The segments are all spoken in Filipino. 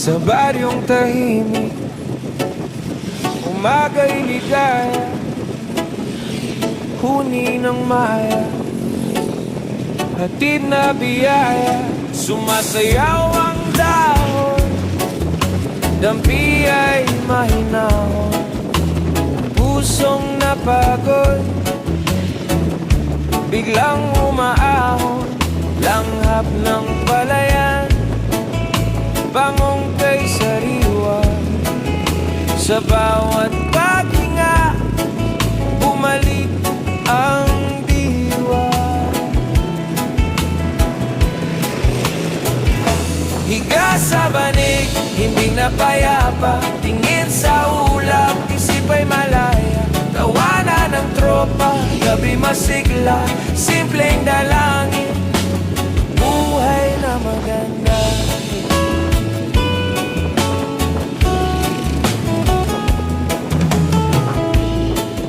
Sa baryong tahimik, umaga'y ligaya, huni ng maya, hatid na biyaya. Sumasayaw ang dahon, dampi ay mahinahon, pusong napagod, biglang umaahon. Langhap ng palayan, bangong kay sariwa. Sa bawat paghinga, bumalik ang diwa. Higa sa banig, hindi na payapa, tingin sa ulap, isip ay malaya. Tawanan ng tropa, gabi masigla, simpleng dalangin, buhay na maganda.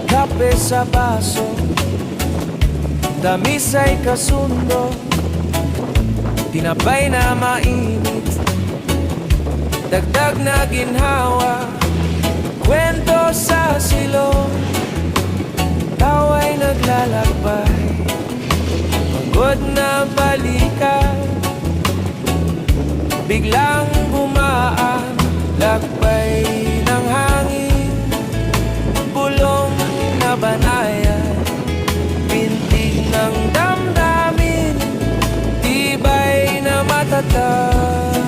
Kape sa baso, tamis ay kasundo, tinapay na mainit, dagdag na ginhawa, kwento sa silong, tawa'y naglalakbay, pagod na balikan, biglang bumaan, lakbay ng hangin, bulong na banayan, pintig ng damdamin, tibay na matatag.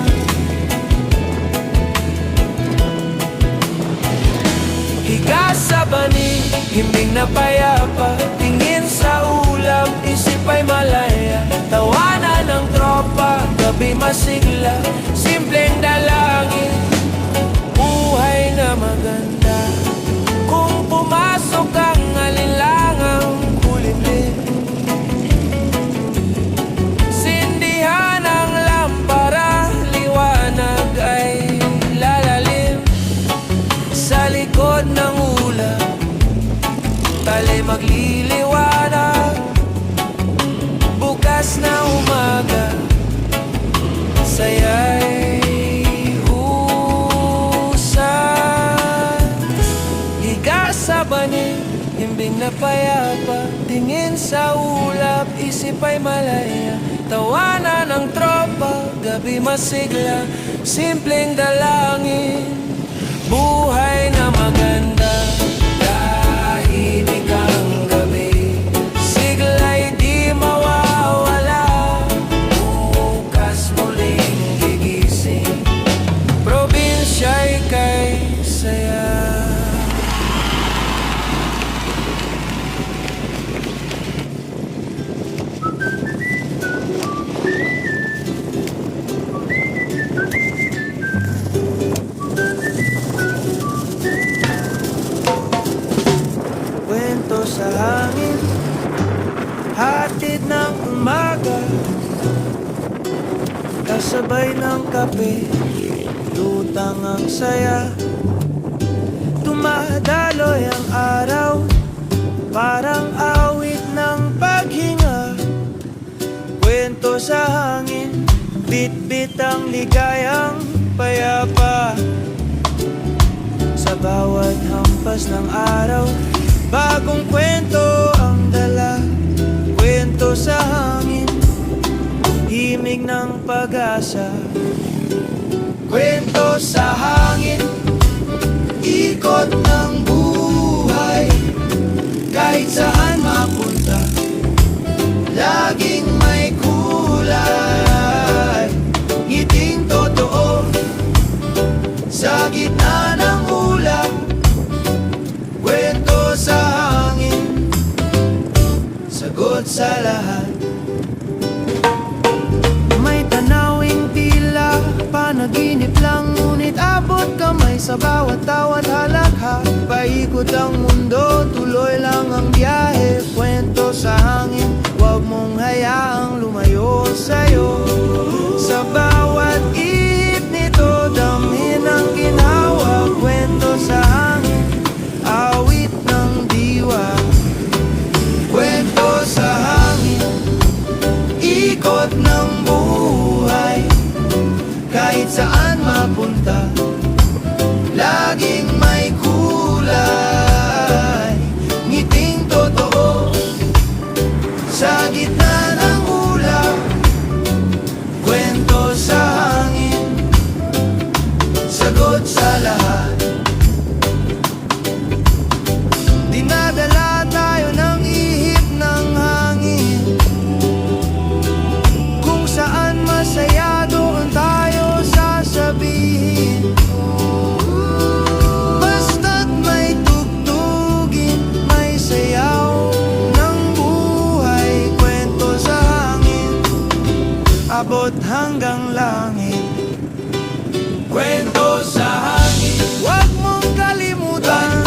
Higa sa banig, himbing na payapa, tingin sa ulap, isip ay malaya. Tawanan ng tropa, gabi masigla, simpleng dalangin, buhay na maganda. Kung pumasok ang alinlangang kulimlim, sindihan ang lampara, liwanag ay lalalim. Sa likod ng ulap, tali magliliwanag, bukas na umaga, saya'y sa banig, himbing na payapa, tingin sa ulap, isip ay malaya. Tawanan ng tropa, gabi masigla, simpleng dalangin, buhay na maganda. Tahimik ang gabi, sigla'y di mawawala, bukas muling gigising, probinsya'y kay saya. Sa hangin, hatid ng umaga, kasabay ng kape, lutang ang saya. Dumadaloy ang araw, parang awit ng paghinga. Kwento sa hangin, bit-bit ang ligayang payapa. Sa bawat hampas ng araw, bagong kwento ang dala, kwento sa hangin, himig ng pag-asa. Kwento sa hangin, ikot ng buhay, kahit saan mapunta, laging may kulay. Ngiting totoo, sa gitna ng ulap, kwento sa hangin, sagot sa lahat. May tanawing tila panaginip lang, ngunit abot kamay sa bawat tawat halakha. Paikot ang mundo, tuloy lang ang biyahe. Kwento sa hangin, huwag mong hayaang lumayo sa'yo. Sa bawat ihip nito, damhin ang ginhawa. Kwento sa hangin, awit ng diwa. Kwento sa hangin, ikot ng buhay, kahit saan mapunta. Laging may kulay, ngiting totoo. Sa gitna ng ulap, kwento sa hangin, sagot sa lahat. Dinadala tayo ng ihip ng hangin, kung saan masaya doon tayo sasabihin. Basta't may tugtugin, may sayaw ng buhay, kwento sa hangin, abot hanggang langit. Kwento sa hangin, huwag mong kalimutan,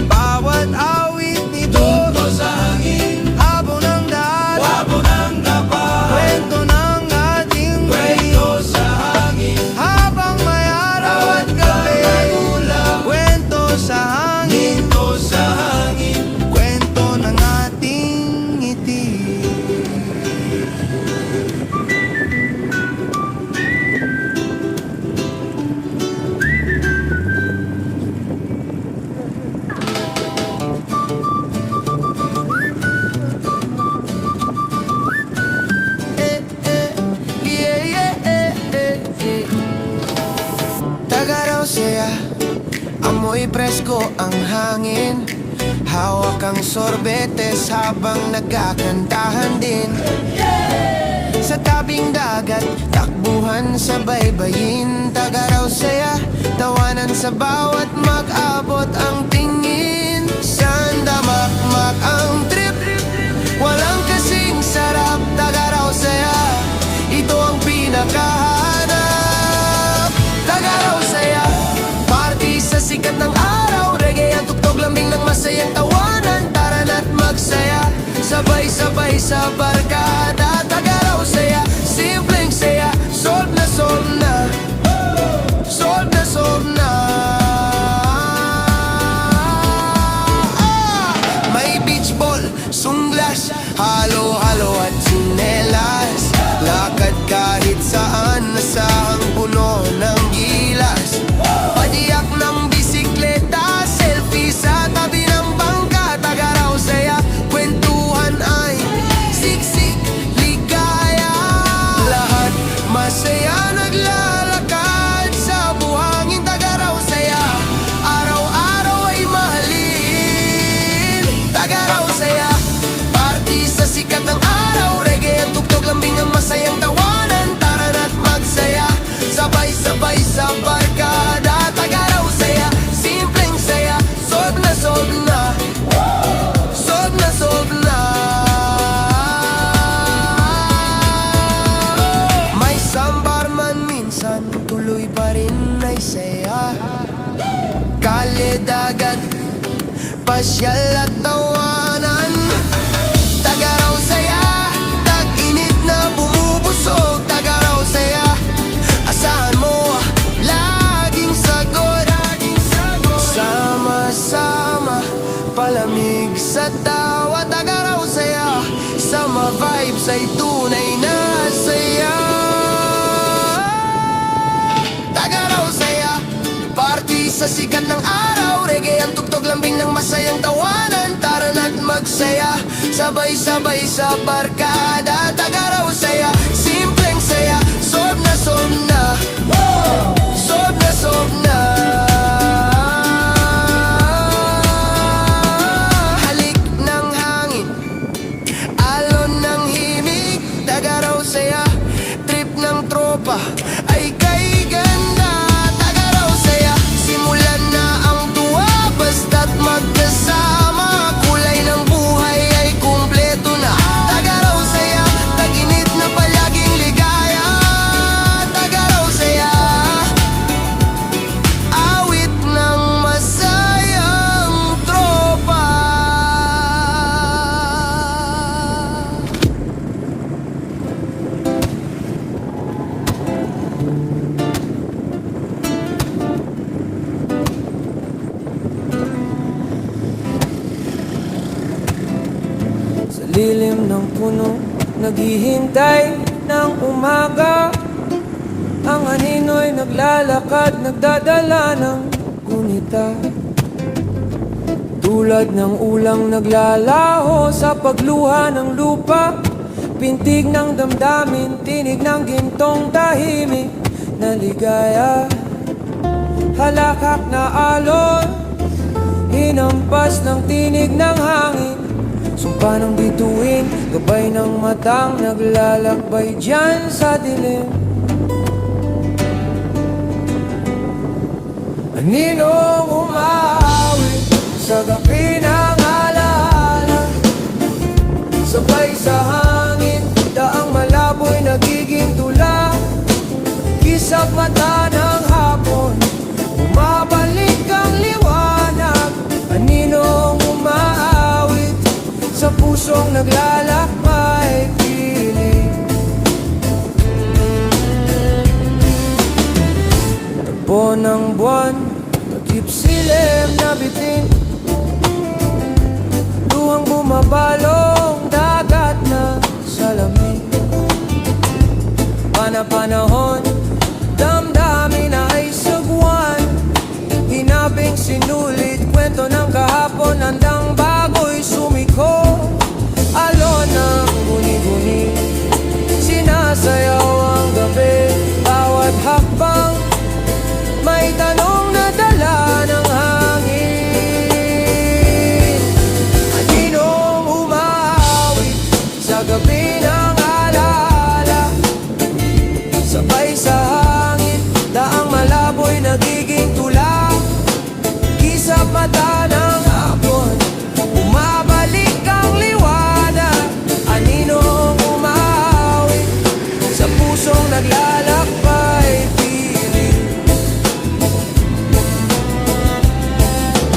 bawat awit nito. Kwento sa hangin, habon ng daan, wabo ng dapa. Kwento ng ating kwento sa hangin, habang may araw at gabi. Kwento sa hangin, kwento ng ating ngiti. Tagaraw saya, amoy presko ang hangin. Hawak ang sorbetes habang nagkakantahan din. Sa tabing dagat, takbuhan sa baybayin. Tagaraw saya, tawanan sa bawat mag-abot ang tingin. Sandamakmak ang trip, walang kasing sarap. Tagaraw saya, ito ang pinakahanap. Tagaraw saya, party sa sikat ng araw. Reggae ang tugtog, lambing ng masayang tawanan. Tara na't magsaya, sabay-sabay sa barkada. Tagaraw saya, simpleng saya, solve na solve na, solve na solve na. May beach ball, sunglass, halo-halo at tsinelas. Lakad kahit saan, nasahang puno ng gilas. Padiyak ng bisikleta, selfie sa tabi ng bangka. Tagaraw saya, kwentuhan ay siksik, ligaya. Lahat masaya, naglalakad sa buhangin. Tagaraw saya, araw-araw ay mahalin. Tagaraw saya, party sa sikat ng araw. Reggae ang tugtog, lambing ang masayang tawanan. Tara na't magsaya, sabay-sabay sa barkada. Tagaraw saya, simpleng saya, solve na solve na, solve na solve na. May sambar man minsan, tuloy pa rin ay saya. Kalye, dagat, pasyal at tawanan. Tagaraw saya, tag-init na bumubusog. Tagaraw saya, asahan mo laging sagot. Sama-sama, palamig sa tawa. Tagaraw saya, sama vibes ay tunay na saya. Tagaraw saya, party sa sikat ng araw. Reggae ang tugtog, lambing ng masayang tawanan. Tara na't magsaya, sabay-sabay sa barkada. Tagaraw saya, simpleng saya, solve na solve na, solve na solve na. Halik ng hangin, alon ng himig. Tagaraw saya, trip ng tropa ay kay ganda. Tagaraw saya, simulan na ang tuwa, basta't magkasama. Kulay ng buhay ay kumpleto na. Tagaraw saya, tag-init na palaging ligaya. Tagaraw saya, awit ng masayang tropa. Sa lilim ng puno, naghihintay ng umaga. Ang anino'y naglalakad, nagdadala ng gunita. Tulad ng ulang naglalaho sa pagluha ng lupa. Pintig ng damdamin, tinig ng gintong tahimik na ligaya. Halakak na alon, hinampas ng tinig ng hangin. Sumpa ng bituin, gabay ng matang naglalakbay dyan sa dilim. Aninong umawit sa gabi ng alaala, sabay sa hangin, daang malaboy nagiging tula. Kisap mata ng hapon, bumabalik ang liwanag. Aninong umaawit sa pusong naglalakbay piling. Tagpo ng buwan, takip silim na bitin. Luhang bumabalong dagat na salamin. Pana-panahon, damdamin na ay sagwan. Hinabing sinulit, kwento ng kahapon, handang bago'y sumiko. Alon ng guni-guni, sinasayaw ang gabi. Bawat hakbang, may tanong na dala ng hangin. Aninong umawit sa gabi ng alaala, sabay sa hangin, daang malaboy nagiging tula. Kisap mata ng hapon, bumabalik ang liwanag. Aninong umawit sa pusong naglalakbay piling.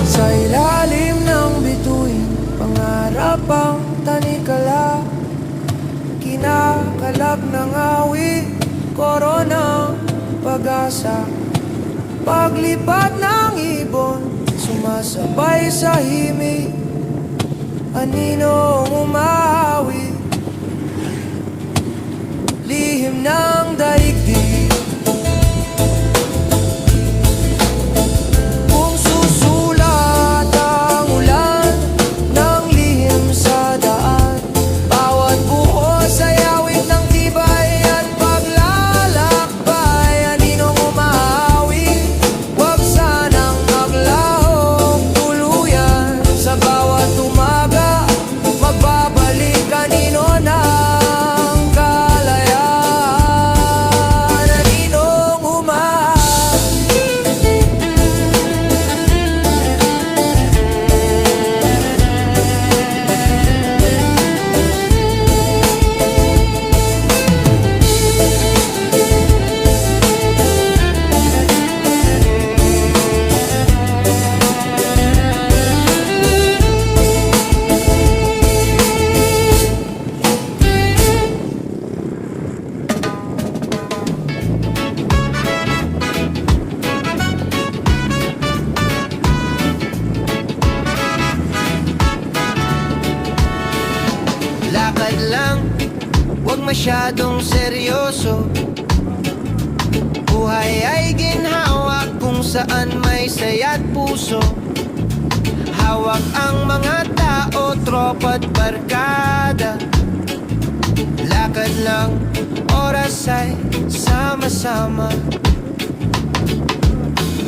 Sa ilalim ng bituin, pangarap ang tanikala. Kinakalab ng awit, koronang pag-asa. Paglipat ng ibon, sumasabay sa himig. Aninong umawit, lihim ng daigdig. Kung susulat ang ulan ng lihim sa daan, bawat buhos ay awit ng tibay at paglalakbay. Aninong umawit, wag sanang maglahok tuluyan. Sa bawat umaga, magbabalik kanino ng kalayaan. Aninong umawit. Lakad lang, huwag masyadong seryoso. Buhay ay ginhawa kung saan may saya't puso. Hawak ang mga tao, tropa't barkada. Lakad lang, oras ay sama-sama.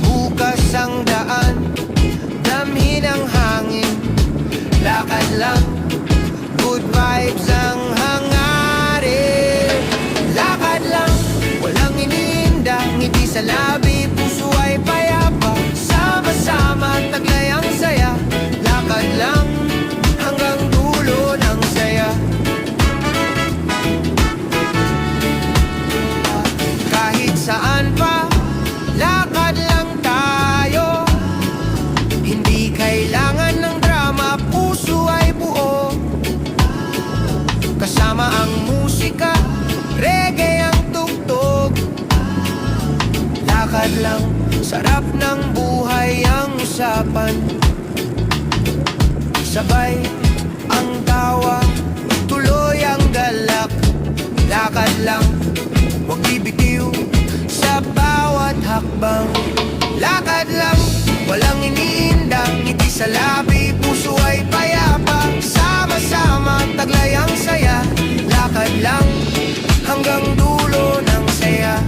Bukas ang daan, damhin ang hangin. Lakad lang, good vibes ang hangarin. Lakad lang, walang iniinda, ngiti sa labi, puso ay payapa. Sama-sama, taglay ang saya. Lakad lang, hanggang dulo ng saya. Kahit saan pa, lakad lang tayo. Hindi kailangan ng drama, puso ay buo. Kasama ang musika, reggae ang tugtog. Lakad lang, sarap ng buhay ang usapan. Sabay ang tawa, tuloy ang galak. Lakad lang, huwag bibitiw hakbang. Lakad lang, walang iniindang, ngiti sa labi, puso ay payapa. Sama-sama, taglay ang saya. Lakad lang, hanggang dulo ng saya.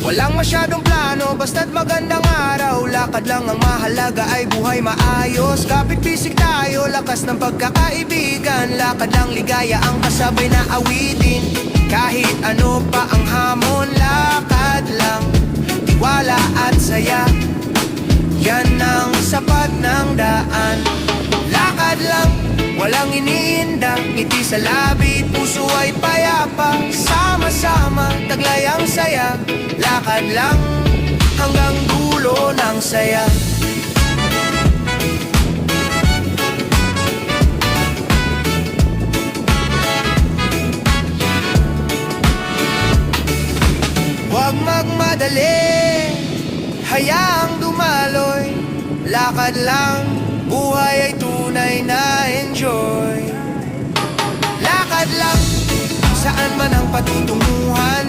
Walang masyadong plano, basta't magandang araw. Lakad lang ang mahalaga ay buhay maayos. Kapit bisik tayo, lakas ng pagkakaibigan. Lakad lang ligaya ang kasabay na awitin. Kahit ano pa ang hamon, lakad lang, tiwala at saya. Yan ang sapat ng daan. Lakad lang, walang iniindang, ngiti sa labi, puso ay payapa. Sama-sama, taglay ang saya. Lakad lang, hanggang dulo ng saya. Huwag magmadali, hayaang dumaloy. Lakad lang, buhay ay tunay na enjoy. Lakad lang, saan man ang patutunguhan.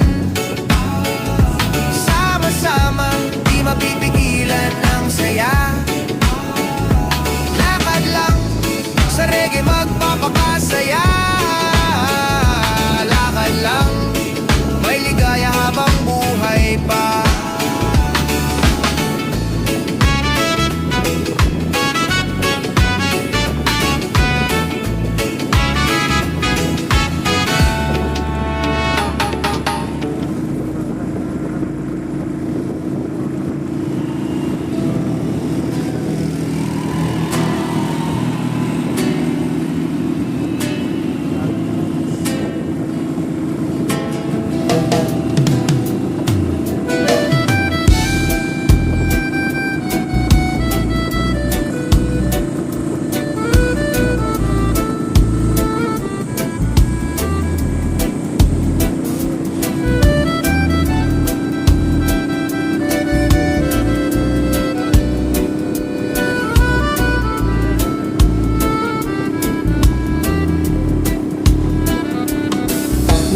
Sama-sama, di mapipigilan ang saya. Lakad lang, sa reggae magpapakasaya. Lakad lang, may ligaya habang buhay pa.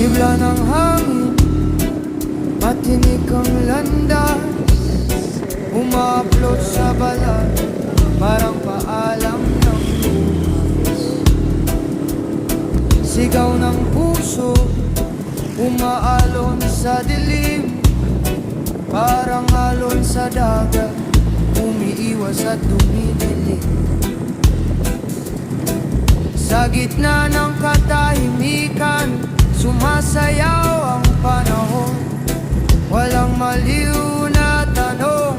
Hibla ng hangin, matinik ang landas. Uma-upload sa balat, parang paalam ng bukas. Sigaw ng puso, umaalon sa dilim. Parang alon sa dagat, umiiwas at dumidilim. Sa gitna ng katahimikan, sumasayaw ang panahon. Walang maliw na tanong,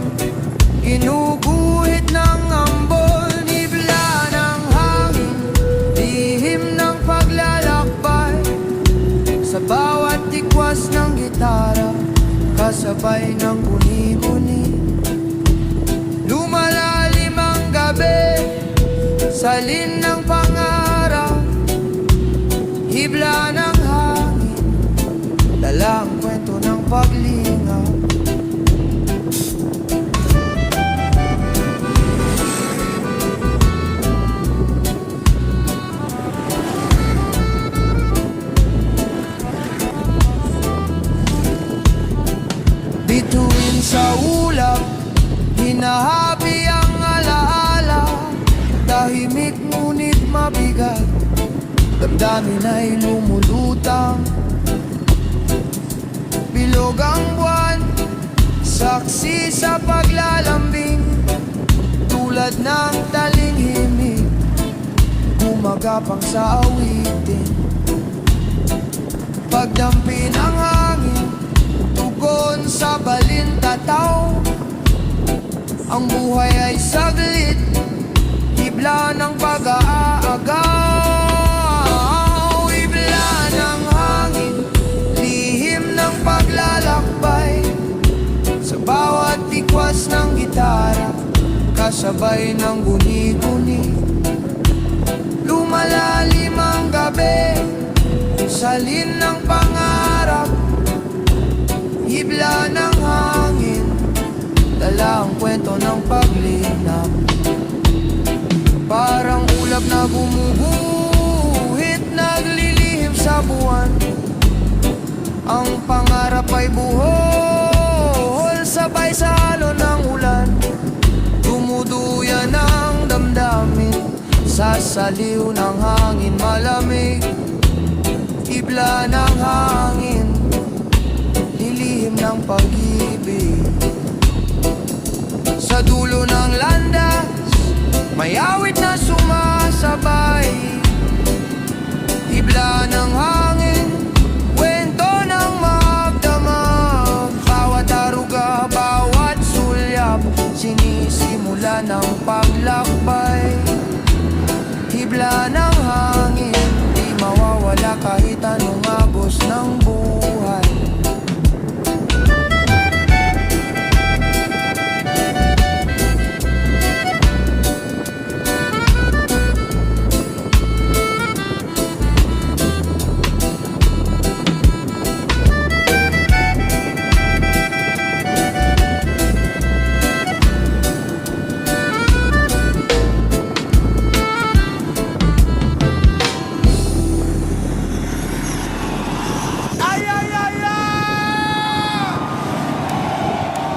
ginuguhit ng ambon. Nibla ng hangin, lihim ng paglalakbay. Sa bawat tikwas ng gitara, kasabay ng guni-guni. Lumalalim ang gabi, salin ng pangarap. Hibla ng hangin, dala ang kwento ng paglingaw. Bituin sa ulap, hinahabi ang alaala. Tahimik ngunit mabigat, damdamin ay lumulutang. Bilog ang buwan, saksi sa paglalambing. Tulad ng talinghimig, gumagapang sa awitin. Pagdampi ng hangin, tugon sa balintataw. Ang buhay ay saglit, hibla ng pag-aagaw. Hibla ng hangin, lihim ng paglalakbay. Sa bawat tikwas ng gitara, kasabay ng guni-guni. Lumalalim ang gabi, salin ng pangarap. Hibla ng hangin, dala ang kwento ng paglinang. Parang ulap na gumuguhit, naglilihim sa buwan. Ang pangarap ay buhol, sabay sa halo ng ulan. Dumuduyan ang damdamin, sa saliw ng hangin malamig. Ibla ng hangin, lilihim ng pag-ibig. Sa dulo ng landas, may awit na sumasabay. Ibla ng hangin, kwento ng magdamag. Bawat aruga, bawat sulyap, sinisimula ng paglakbay. Hibla ng hangin, di mawawala kahit anong agos ng buhay.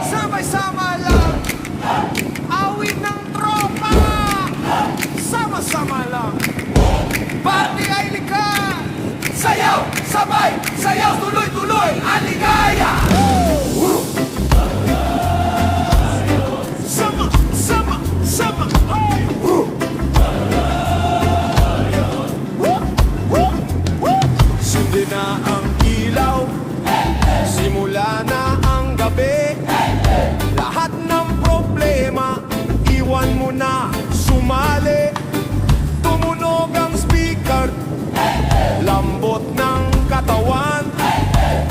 Sama-sama lang, awit ng tropa. Sama-sama lang, party ay likas. Sayaw, sabay, sayaw, tuloy-tuloy ang ligaya. Sama, sama, sama, ay. Sundin na ang ilaw, simula na ang gabi. Lahat ng problema, iwan mo na, sumali. Tumunog ang speaker, lambot ng katawan.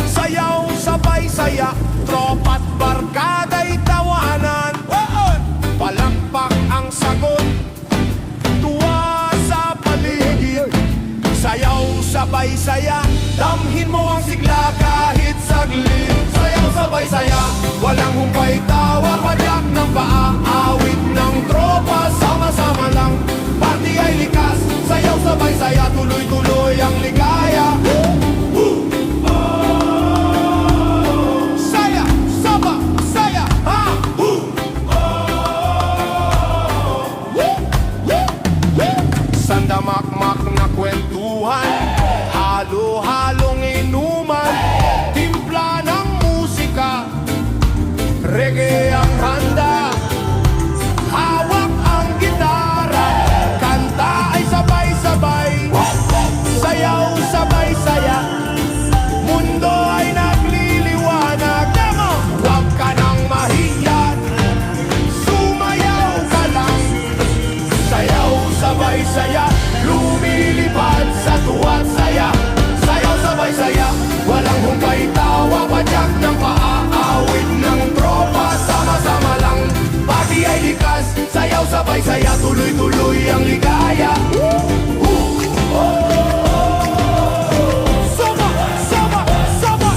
Sayaw, sabay, saya, tropa't barkada'y tawanan. Palakpak ang sagot, tuwa sa paligid. Sayaw, sabay, saya, damhin mo ang sigla kahit saglit. Sayaw, sabay, saya, walang humpay, tawa, padyak ng paa. Awit ng tropa, sama-sama lang, party ay likas. Sayaw, sabay, saya, tuloy-tuloy ang ligaya. Saya, saba, saya, ha! Sandamakmak na kwentuhan, halo-halong inuman, timpla ng musika, reggae ang handa. Hawak ang gitara, kanta ay sabay-sabay. Sayaw, sabay-saya, mundo ay nagliliwanag. Huwag ka nang mahiyan, sumayaw ka lang. Sayaw, sabay-saya, lumilipad sa tuwa't saya. Sayaw, sabay-saya, walang humpay, tawa, padyak ng paa-awit ng tropa. Sama-sama lang, party ay likas. Sayaw, sabay-saya, tuloy-tuloy ang ligaya. Sama, sama, sama,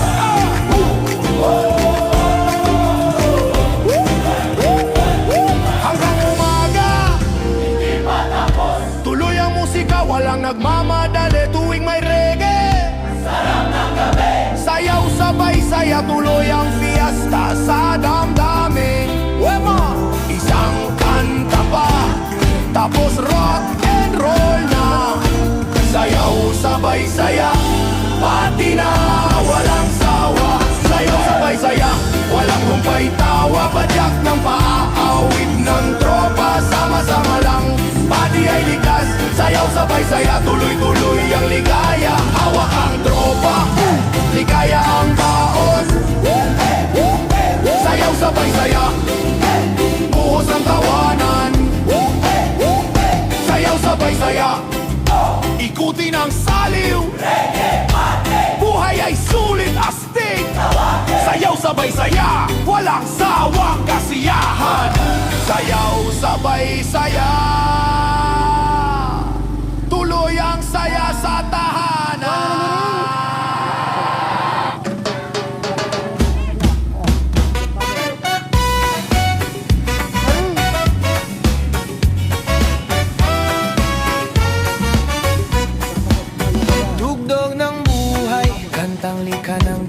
hanggang umaga, tuloy ang musika, walang nagmamadali tuwing may reggae. Sarap ng gabi, sayaw, sabay, saya, tuloy ang fiesta sa damdamin. Wema, isang kanta pa, tapos rock and roll na. Sayaw, sabay, saya, pati na walang sawa. Sayaw, sabay, saya, walang humpay, tawa, padyak ng paa-awit ng tropa. Sama-sama lang, pati ay likas. Sayaw, sabay, saya, tuloy-tuloy ang ligaya. Hawak ang tropa, ligaya ang baon. Sayaw, sabay, saya, buhos ang tawanan. Sayaw, sabay, saya, ikutin ang saliw. Buhay ay sulit astig. Sayaw, sabay, saya, walang sawang kasiyahan. Sayaw, sabay, saya, tuloy ang saya sa tahanan. Tugtog ng buhay, kantang likha ng